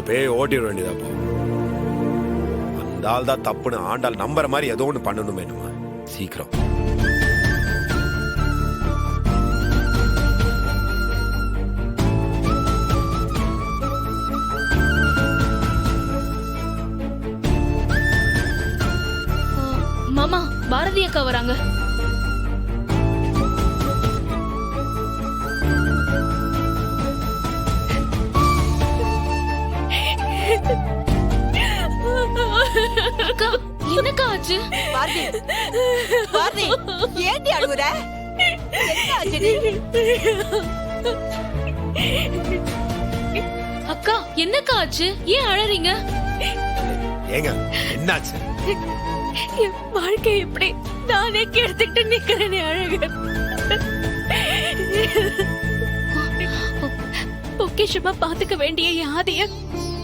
பேய் ஓட்டிட வேண்டியதாப்போ. அந்த ஆள் தான் தப்புன்னு ஆண்டாள் நம்புற மாதிரி ஏதோ ஒன்று பண்ணணுமே நம்ம சீக்கிரம். மாமா, பாரதி அக்கா வராங்க. அக்கா, என்னக்கா ஆச்சு? பாரதி, பாரதி, ஏண்டி அழுகுற? என்ன ஆச்சுடி? அக்கா, என்னக்கா ஆச்சு? ஏன் அழறீங்க? ஏங்க என்னாச்சு? என் வாழ்க்கை எப்படி நானே கெடுத்துக்கிட்டு நிக்கிறேனே அழகர். பொக்கிஷமா பாத்துக்க வேண்டிய என் ஆதிய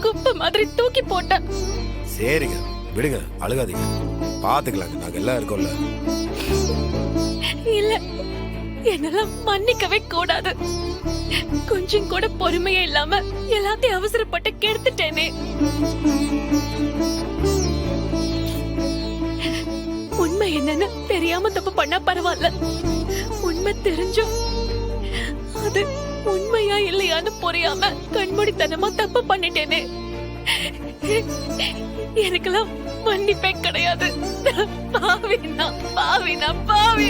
குப்பை மாதிரி தூக்கி போட்டேன். சரிங்க விடுங்க, அழுகாதீங்க, பாத்துக்கலாங்க, நாங்க எல்லாம் இருக்கோம்ல. இல்ல, என்னெல்லாம் மன்னிக்கவே கூடாது. கொஞ்சம் கூட பொறுமையே இல்லாம எல்லாத்தையும் அவசரப்பட்டு கெடுத்துட்டேனே. உண்மை என்னன்னு தெரியாம தப்பு பண்ணா பரவாயில்ல, உண்மை தெரிஞ்சும் அது உண்மையா இல்லையான்னு புரியாம கண்மூடித்தனமா தப்பு பண்ணிட்டேனே. எனக்கெல்லாம் மன்னிப்பே கிடையாது. பாவினா பாவினா பாவி.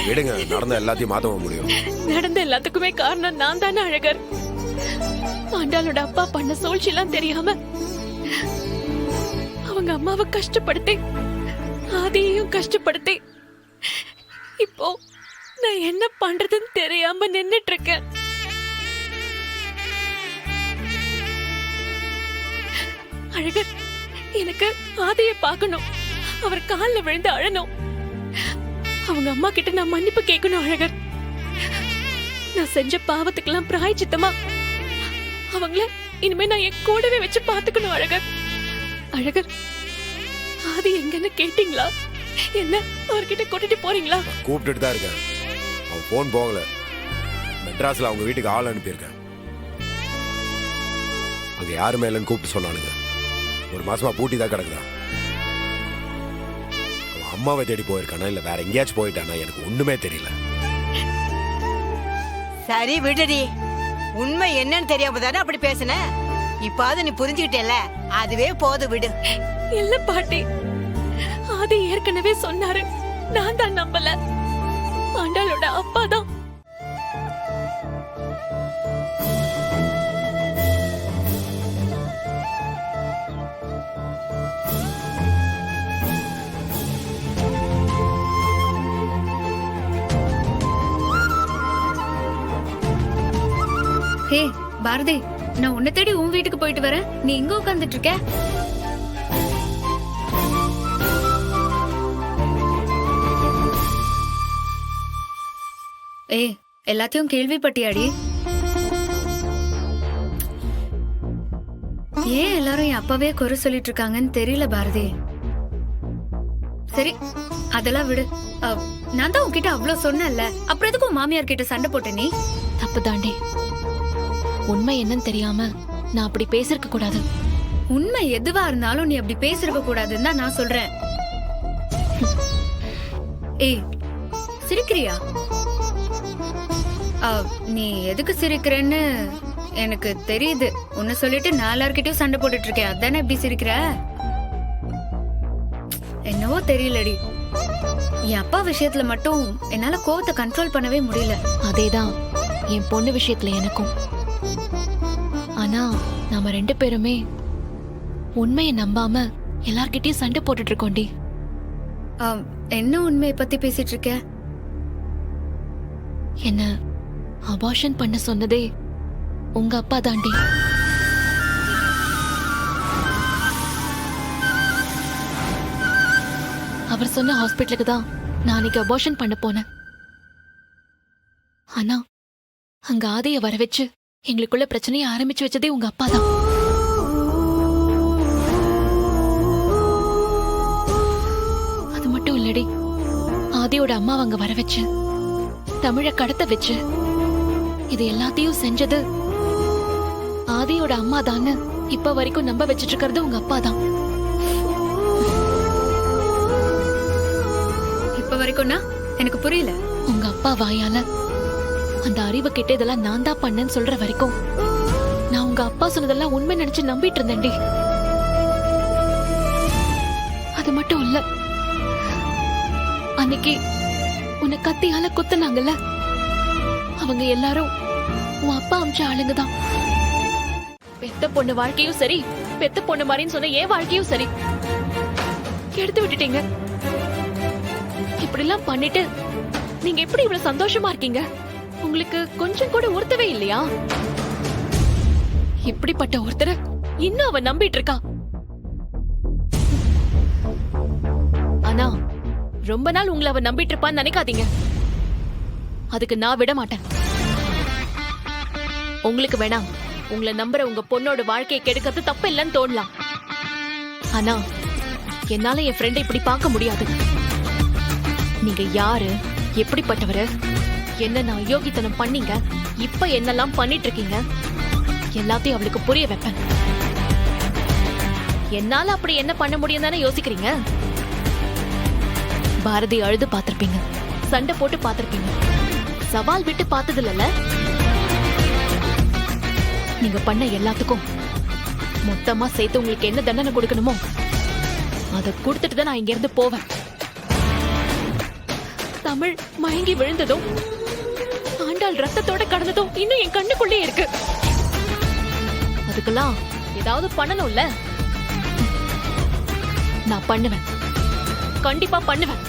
விடுங்க, நடந்த எல்லாத்தையும் மாத்த முடியும். நடந்த எல்லாத்துக்குமே காரணம் நான் தானே அழகர். ஆண்டாளோட அப்பா பண்ண சூழ்ச்சி எல்லாம் தெரியாம அவங்க அம்மாவை கஷ்டப்படுத்தி ஆதியையும் கஷ்டப்படுத்தி இப்போ நான் என்ன பண்றதுன்னு தெரியாம நின்னுட்டு இருக்கேன். அழகர், எனக்கு ஆதியை பார்க்கணும், அவர் காலில் விழுந்து அழணும், அவங்க அம்மா கிட்ட நான் மன்னிப்பு கேட்கணும். அழகர், நான் செஞ்ச பாவத்துக்கெல்லாம் பிராயச்சித்தமா அவங்கள இனிமே நான் என் கூடவே வச்சு பாத்துக்கணும். அழகர், அழகர், ஆதி எங்கன்னு கேட்டீங்களா? என்ன அவர்கிட்ட கூட்டிட்டு போறீங்களா? கூப்பிட்டுட்டு தான் இருக்கேன், அவன் போன் போகல. மெட்ராஸ்ல அவங்க வீட்டுக்கு ஆள் அனுப்பியிருக்கேன். அங்க யாருமே இல்லைன்னு கூப்பிட்டு சொன்னானுங்க. ஒரு மாசமா பூட்டி தான் கிடக்குறான். அவன் அம்மாவை தேடி போயிருக்கானா இல்ல வேற எங்கேயாச்சும் போயிட்டானா எனக்கு ஒண்ணுமே தெரியல. சரி விடுடி, உண்மை என்னன்னு தெரியாம தானே அப்படி பேசுன. இப்பாவது நீ புரிஞ்சுக்கிட்டேல, அதுவே போது, விடு. இல்ல பாட்டி, ஆதி ஏற்கனவே சொன்னாரு, நான் தான் நம்பல. ஆண்டாளோட அப்பா தான். ஹே பாரதி, நான் உன்னை தேடி உன் வீட்டுக்கு போயிட்டு வரேன். நீ எங்க உட்கார்ந்துட்டு இருக்க? ஏய், எல்லாத்தையும் கேள்விப்பட்டியாடி? ஏன் எல்லாரும் என் அப்பாவே குறை சொல்லிட்டு இருக்காங்கன்னு தெரியல பாரதி. சரி, அதெல்லாம் விடு. நான் தான் உன்கிட்ட அவ்வளவு சொன்னேன்ல, அப்புறம் எதுக்கு உன் மாமியார் கிட்ட சண்டை போட்ட நீ? தப்பு தாண்டி. உண்மை என்னன்னு தெரியாம நான் அப்படி பேசிருக்க கூடாது. உண்மை எதுவா இருந்தாலும் நீ அப்படி பேசிருக்க கூடாதுன்னு தான் நான் சொல்றேன். ஏய், சிரிக்கிறியா? நீ எதுக்கு சிரிக்கிறேன்னு எனக்கு தெரியுது. உன்னை சொல்லிட்டு நான் எல்லார்கிட்டயும் சண்டை போட்டுட்டு இருக்கேன், அதானே இப்படி சிரிக்கிற? என்னவோ தெரியலடி, என் அப்பா விஷயத்துல மட்டும் என்னால கோவத்தை கண்ட்ரோல் பண்ணவே முடியல. அதேதான் என் பொண்ணு விஷயத்துல எனக்கும். ஆனா நாம ரெண்டு பேருமே உண்மையை நம்பாம எல்லார்கிட்டயும் சண்டை போட்டுட்டு இருக்கோண்டி. என்ன உண்மையை பத்தி பேசிட்டு இருக்க? என்ன அபார்ஷன் பண்ண சொன்னதே உங்க அப்பா தாண்டி. அவர் சொன்ன ஹாஸ்பிட்டலுக்கு தான் நான் அன்னைக்கு அபார்ஷன் பண்ண போனேன். ஆனா அங்க ஆதிய வர வச்சு எங்களுக்குள்ள பிரச்சனையை ஆரம்பிச்சு வச்சதே உங்க அப்பா தான். அது மட்டும் இல்லடி, ஆதியோட அம்மா அங்க வர வச்சு தமிழ கடத்த வச்சு இது எல்லாத்தையும் செஞ்சது ஆதியோட அம்மா தான்னு இப்ப வரைக்கும் நம்ப வச்சிட்டு இருக்கிறது உங்க அப்பா தான். இப்ப வரைக்கும்னா எனக்கு புரியல. உங்க அப்பா வாயால அந்த அறிவு கெட்டதெல்லாம் நான் தான் பண்ணேன்னு சொல்ற வரைக்கும் நான் உங்க அப்பா சொன்னதெல்லாம் உண்மை நினைச்சு நம்பிட்டு இருந்தேன்டி. அது மட்டும் இல்ல, அன்னைக்கு உன்னை கத்தியால குத்துனாங்கல்ல, அவங்க எல்லாரும் உன் அப்பா அமிச்ச ஆளுங்க தான். பெத்த பொண்ணு வாழ்க்கையும் சரி, பெத்த பொண்ணு மாதிரின்னு சொன்ன என் வாழ்க்கையும் சரி எடுத்து விட்டுட்டீங்க. இப்படி எல்லாம் பண்ணிட்டு நீங்க எப்படி இவ்வளவு சந்தோஷமா இருக்கீங்க? உங்களுக்கு கொஞ்சம் கூட உறுத்தவே இல்லையா? இப்படிப்பட்ட ஒருத்தரை இன்னும் அவ நம்பிட்டு இருக்கா. ஆனா ரொம்ப நாள் உங்களை அவ நம்பிட்டு இருப்பான்னு நினைக்காதீங்க. அதுக்கு நான் விட மாட்டேன். உங்களுக்கு வேணாம், உங்களை நம்புற உங்க பொண்ணோட வாழ்க்கையை கெடுக்கிறது தப்பு இல்லைன்னு தோணலாம். ஆனா என்னால என் ஃப்ரெண்டை இப்படி பார்க்க முடியாது. நீங்க யாரு, எப்படிப்பட்டவரு, என்ன அயோக்கித்தனம் பண்ணீங்க, இப்ப என்னெல்லாம் பண்ணிட்டு இருக்கீங்க எல்லாத்தையும் அவளுக்கு புரிய வைப்பேன். என்னால அப்படி என்ன பண்ண முடியும் தானே யோசிக்கிறீங்க? பாரதி அழுது பாத்திருப்பீங்க, சண்டை போட்டு பாத்திருப்பீங்க, சவால் விட்டு பார்த்தது இல்ல. நீங்க பண்ண எல்லாத்துக்கும் மொத்தமா சேர்த்து உங்களுக்கு என்ன தண்டனை கொடுக்கணுமோ அதை கொடுத்துட்டு தான் நான் இங்க இருந்து போவேன். தமிழ் மயங்கி விழுந்ததும் ஆண்டாள் ரத்தத்தோட கடந்ததும் இன்னும் என் கண்ணுக்குள்ளே இருக்கு. அதுக்கெல்லாம் ஏதாவது பண்ணணும்ல. நான் பண்ணுவேன், கண்டிப்பா பண்ணுவேன்.